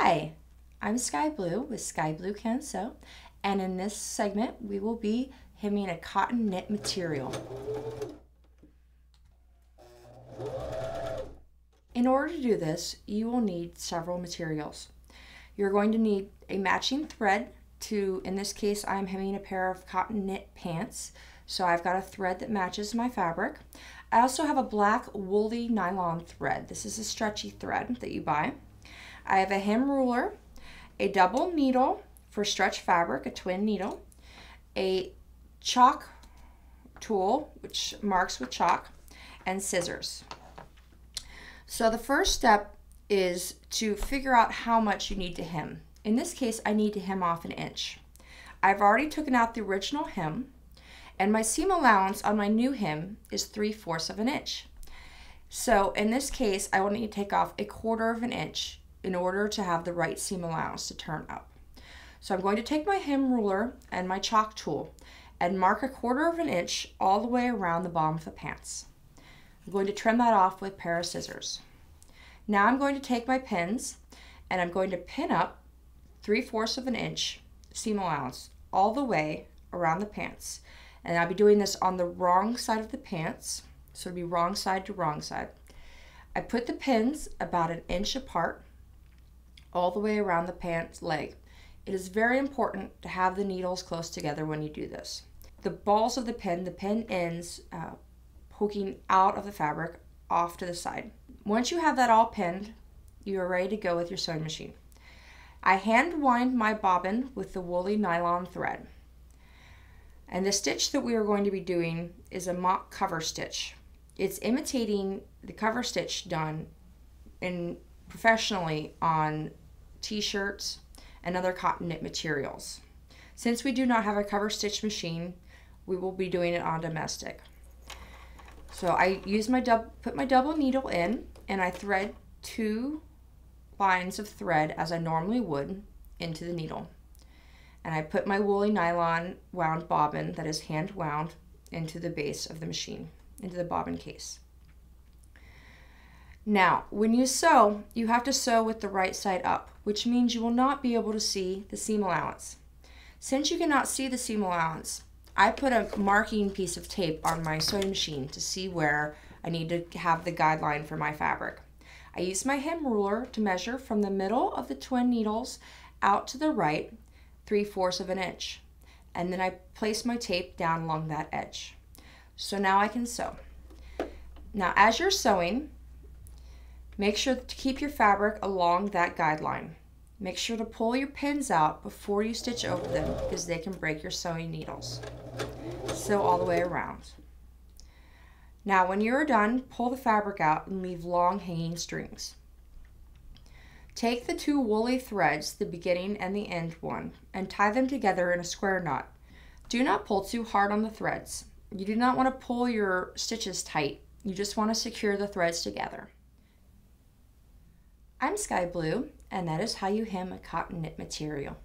Hi, I'm Skye Blue with Skye Blue Can Sew, and in this segment we will be hemming a cotton knit material. In order to do this, you will need several materials. You're going to need a matching thread to, in this case, I'm hemming a pair of cotton knit pants, so I've got a thread that matches my fabric. I also have a black woolly nylon thread. This is a stretchy thread that you buy. I have a hem ruler, a double needle for stretch fabric, a twin needle, a chalk tool, which marks with chalk, and scissors. So the first step is to figure out how much you need to hem. In this case, I need to hem off 1 inch. I've already taken out the original hem, and my seam allowance on my new hem is 3/4 of an inch. So in this case, I will need to take off 1/4 inch in order to have the right seam allowance to turn up. So I'm going to take my hem ruler and my chalk tool and mark 1/4 inch all the way around the bottom of the pants. I'm going to trim that off with a pair of scissors. Now I'm going to take my pins and I'm going to pin up 3/4 inch seam allowance all the way around the pants. And I'll be doing this on the wrong side of the pants, so it'll be wrong side to wrong side. I put the pins about 1 inch apart all the way around the pant leg. It is very important to have the needles close together when you do this. The balls of the pin ends poking out of the fabric off to the side. Once you have that all pinned, you are ready to go with your sewing machine. I hand wind my bobbin with the woolly nylon thread. And the stitch that we are going to be doing is a mock cover stitch. It's imitating the cover stitch done professionally on t-shirts and other cotton knit materials. Since we do not have a cover stitch machine, we will be doing it on domestic. So I put my double needle in, and I thread 2 lines of thread as I normally would into the needle. And I put my woolly nylon wound bobbin that is hand wound into the base of the machine, into the bobbin case. Now, when you sew, you have to sew with the right side up, which means you will not be able to see the seam allowance. Since you cannot see the seam allowance, I put a marking piece of tape on my sewing machine to see where I need to have the guideline for my fabric. I use my hem ruler to measure from the middle of the twin needles out to the right 3/4 inch, and then I place my tape down along that edge. So now I can sew. Now as you're sewing, make sure to keep your fabric along that guideline. Make sure to pull your pins out before you stitch over them because they can break your sewing needles. Sew all the way around. Now when you're done, pull the fabric out and leave long hanging strings. Take the 2 woolly threads, the beginning and the end one, and tie them together in a square knot. Do not pull too hard on the threads. You do not want to pull your stitches tight. You just want to secure the threads together. I'm Skye Blue, and that is how you hem a cotton knit material.